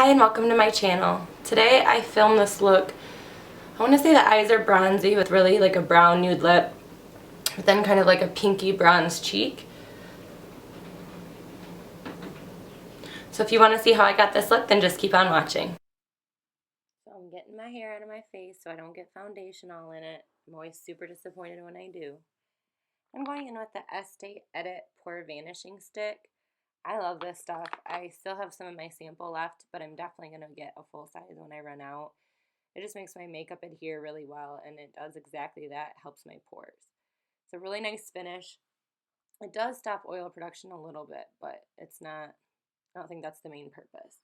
Hi and welcome to my channel. Today I filmed this look. I want to say the eyes are bronzy with really like a brown nude lip, but then kind of like a pinky bronze cheek. So if you want to see how I got this look, then just keep on watching. So I'm getting my hair out of my face so I don't get foundation all in it. I'm always super disappointed when I do. I'm going in with the Estee Edit Pore Vanishing Stick. I love this stuff. I still have some of my sample left, but I'm definitely going to get a full size when I run out. It just makes my makeup adhere really well, and it does exactly that. It helps my pores. It's a really nice finish. It does stop oil production a little bit, but it's not, I don't think that's the main purpose.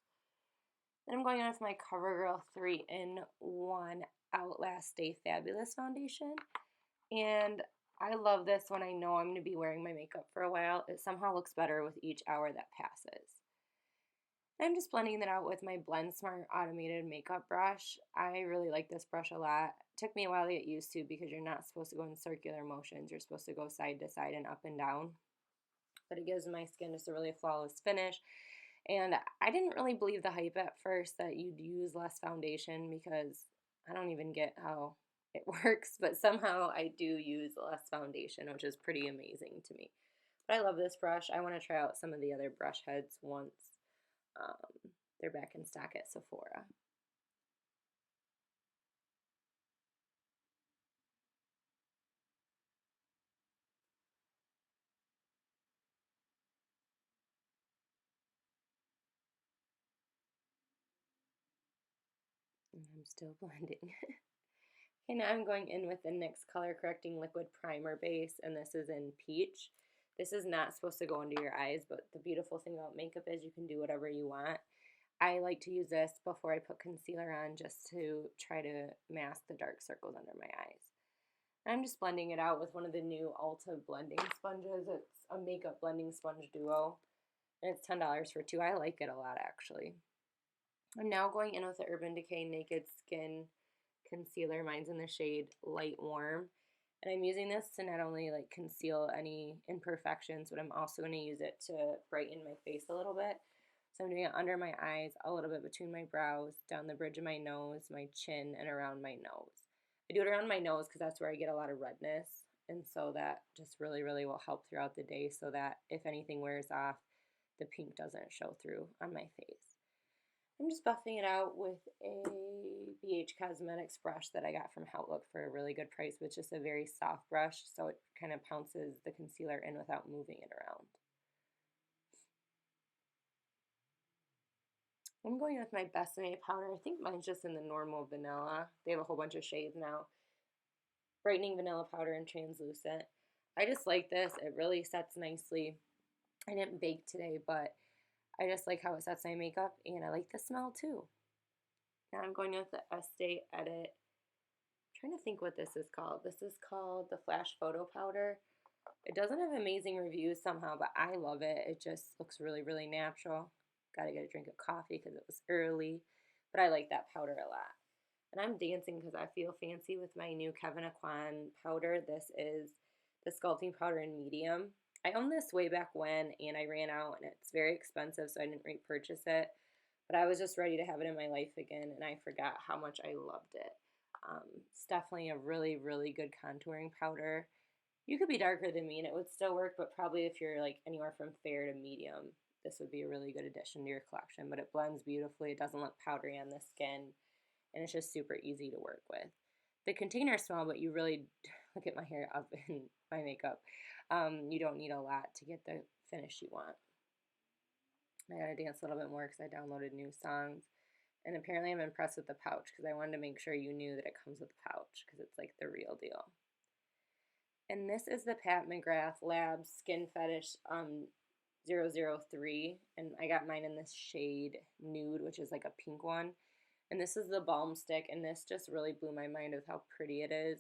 Then I'm going in with my CoverGirl 3-in-1 Outlast Stay Fabulous foundation. And I love this when I know I'm going to be wearing my makeup for a while. It somehow looks better with each hour that passes. I'm just blending that out with my Blend Smart automated makeup brush. I really like this brush a lot. It took me a while to get used to because you're not supposed to go in circular motions. You're supposed to go side to side and up and down. But it gives my skin just a really flawless finish. And I didn't really believe the hype at first that you'd use less foundation because I don't even get how it works. But somehow I do use less foundation, which is pretty amazing to me. But I love this brush. I want to try out some of the other brush heads once they're back in stock at Sephora. And I'm still blending. Okay, now I'm going in with the NYX Color Correcting Liquid Primer Base, and this is in Peach. This is not supposed to go under your eyes, but the beautiful thing about makeup is you can do whatever you want. I like to use this before I put concealer on just to try to mask the dark circles under my eyes. I'm just blending it out with one of the new Ulta blending sponges. It's a makeup blending sponge duo, and it's $10 for two. I like it a lot, actually. I'm now going in with the Urban Decay Naked Skin Concealer. Mine's in the shade Light Warm. And I'm using this to not only like conceal any imperfections, but I'm also going to use it to brighten my face a little bit. So I'm doing it under my eyes, a little bit between my brows, down the bridge of my nose, my chin, and around my nose. I do it around my nose because that's where I get a lot of redness. And so that just really, really will help throughout the day so that if anything wears off, the pink doesn't show through on my face. I'm just buffing it out with a BH Cosmetics brush that I got from Outlook for a really good price, with just a very soft brush, so it kind of pounces the concealer in without moving it around. I'm going with my Besame powder. I think mine's just in the normal vanilla. They have a whole bunch of shades now. Brightening vanilla powder and translucent. I just like this. It really sets nicely. I didn't bake today, but I just like how it sets my makeup, and I like the smell too. Now I'm going with the Estee Edit. I'm trying to think what this is called. This is called the Flash Photo Powder. It doesn't have amazing reviews somehow, but I love it. It just looks really, really natural. Gotta get a drink of coffee because it was early, but I like that powder a lot. And I'm dancing because I feel fancy with my new Kevyn Aucoin powder. This is the sculpting powder in medium. I owned this way back when, and I ran out, and it's very expensive, so I didn't repurchase it. But I was just ready to have it in my life again, and I forgot how much I loved it. It's definitely a really, really good contouring powder. You could be darker than me, and it would still work, but probably if you're like anywhere from fair to medium, this would be a really good addition to your collection. But it blends beautifully. It doesn't look powdery on the skin, and it's just super easy to work with. The containers small, but you really look at my hair up in my makeup. You don't need a lot to get the finish you want. I gotta dance a little bit more because I downloaded new songs. And apparently I'm impressed with the pouch because I wanted to make sure you knew that it comes with a pouch because it's like the real deal. And this is the Pat McGrath Labs Skin Fetish 003. And I got mine in this shade Nude, which is like a pink one. And this is the balm stick, and this just really blew my mind with how pretty it is.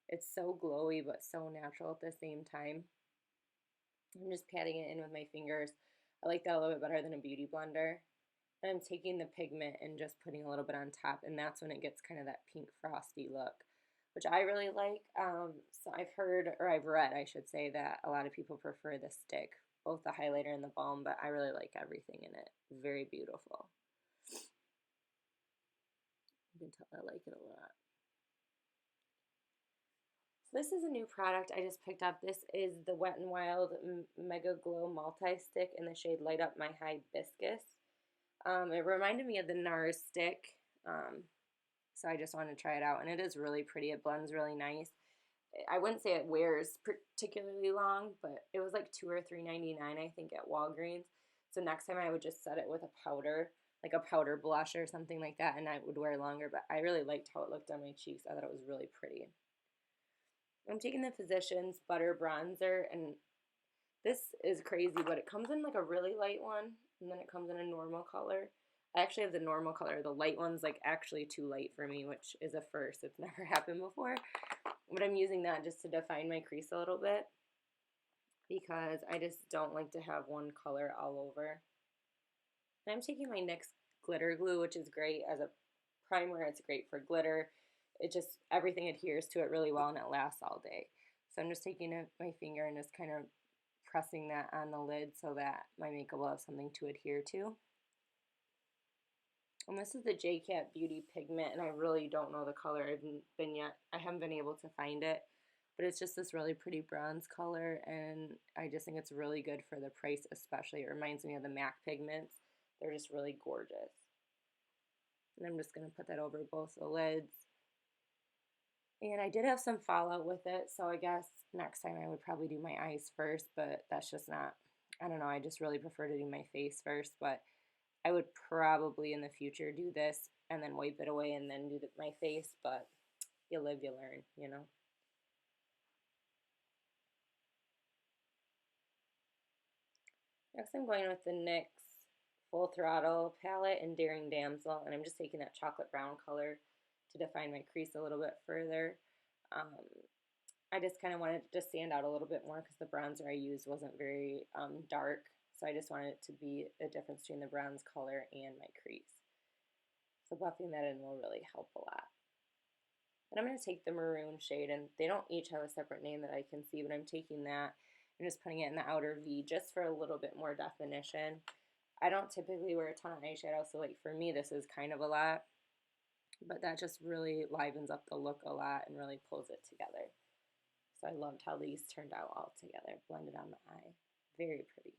It's so glowy but so natural at the same time. I'm just patting it in with my fingers. I like that a little bit better than a beauty blender. And I'm taking the pigment and just putting a little bit on top, and that's when it gets kind of that pink frosty look, which I really like. So I've heard, or I've read, I should say, that a lot of people prefer the stick, both the highlighter and the balm, but I really like everything in it. Very beautiful. can tell I like it a lot. So this is a new product I just picked up. This is the Wet n Wild Mega Glow Multi-Stick in the shade Light Up My High-Biscus. It reminded me of the NARS stick, so I just wanted to try it out, and it is really pretty. It blends really nice. I wouldn't say it wears particularly long, but it was like $2 or $3.99 I think at Walgreens. So next time I would just set it with a powder, like a powder blush or something like that, and I would wear longer. But I really liked how it looked on my cheeks. I thought it was really pretty. I'm taking the Physicians Butter Bronzer, and this is crazy, but it comes in like a really light one, and then it comes in a normal color. I actually have the normal color. The light one's like actually too light for me, which is a first. It's never happened before. But I'm using that just to define my crease a little bit because I just don't like to have one color all over. And I'm taking my NYX glitter glue, which is great as a primer. It's great for glitter. It just, everything adheres to it really well and it lasts all day. So I'm just taking my finger and just kind of pressing that on the lid so that my makeup will have something to adhere to. And this is the JCat Beauty Pigment, and I really don't know the color. I haven't been able to find it, but it's just this really pretty bronze color, and I just think it's really good for the price especially. It reminds me of the MAC pigments. They're just really gorgeous. And I'm just going to put that over both the lids. And I did have some fallout with it, so I guess next time I would probably do my eyes first, but that's just not, I don't know, I just really prefer to do my face first, but I would probably in the future do this and then wipe it away and then do my face, but you live, you learn, you know. Next I'm going with the NYX Full Throttle palette in Daring Damsel, and I'm just taking that chocolate brown color to define my crease a little bit further. I just kind of wanted it to stand out a little bit more because the bronzer I used wasn't very dark. So I just wanted it to be a difference between the bronze color and my crease. So buffing that in will really help a lot. And I'm going to take the maroon shade, and they don't each have a separate name that I can see, but I'm taking that and just putting it in the outer V just for a little bit more definition. I don't typically wear a ton of eyeshadow, so like for me this is kind of a lot, but that just really livens up the look a lot and really pulls it together. So I loved how these turned out all together, blended on the eye. Very pretty.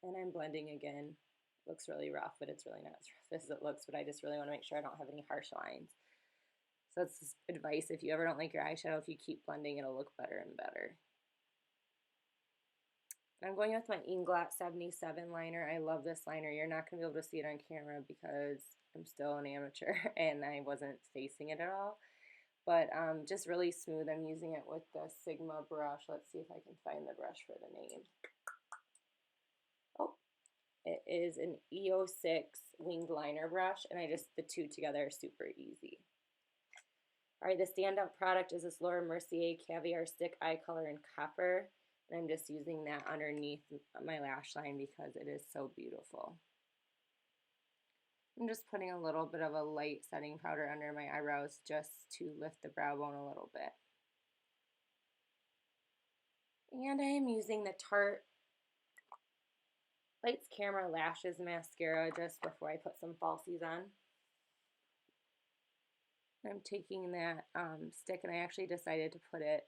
And I'm blending again. It looks really rough, but it's really not as rough as it looks, but I just really want to make sure I don't have any harsh lines. So that's advice. If you ever don't like your eyeshadow, if you keep blending, it'll look better and better. I'm going with my Inglot 77 liner. I love this liner. You're not going to be able to see it on camera because I'm still an amateur and I wasn't facing it at all. But just really smooth. I'm using it with the Sigma brush. Let's see if I can find the brush for the name. Oh, it is an EO6 winged liner brush, and the two together are super easy. All right, the standout product is this Laura Mercier Caviar Stick Eye Color in Copper, and I'm just using that underneath my lash line because it is so beautiful. I'm just putting a little bit of a light setting powder under my eyebrows just to lift the brow bone a little bit. And I am using the Tarte Lights Camera Lashes Mascara just before I put some falsies on. I'm taking that stick, and I actually decided to put it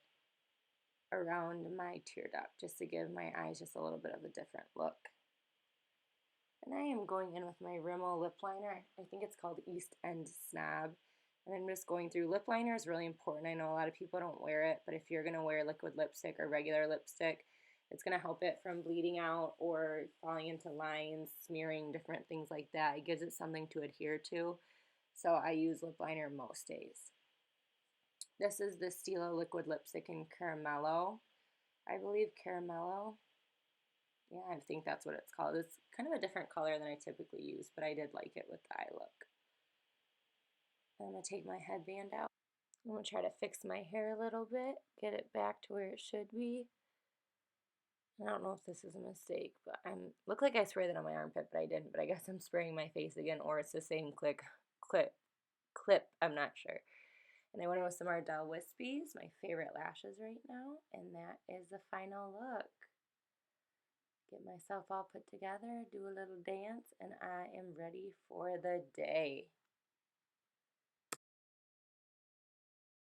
around my tear duct just to give my eyes just a little bit of a different look. And I am going in with my Rimmel lip liner. I think it's called East End Snob. And I'm just going through. Lip liner is really important. I know a lot of people don't wear it, but if you're going to wear liquid lipstick or regular lipstick, it's going to help it from bleeding out or falling into lines, smearing, different things like that. It gives it something to adhere to. So I use lip liner most days. This is the Stila liquid lipstick in Caramello. I believe Caramello. Yeah, I think that's what it's called. It's kind of a different color than I typically use, but I did like it with the eye look. I'm going to take my headband out. I'm going to try to fix my hair a little bit, get it back to where it should be. I don't know if this is a mistake, but look like I sprayed that on my armpit, but I didn't. But I guess I'm spraying my face again, or it's the same clip. I'm not sure. And I went in with some Ardell Wispies, my favorite lashes right now, and that is the final look. Get myself all put together, do a little dance, and I am ready for the day.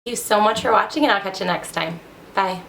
Thank you so much for watching, and I'll catch you next time. Bye.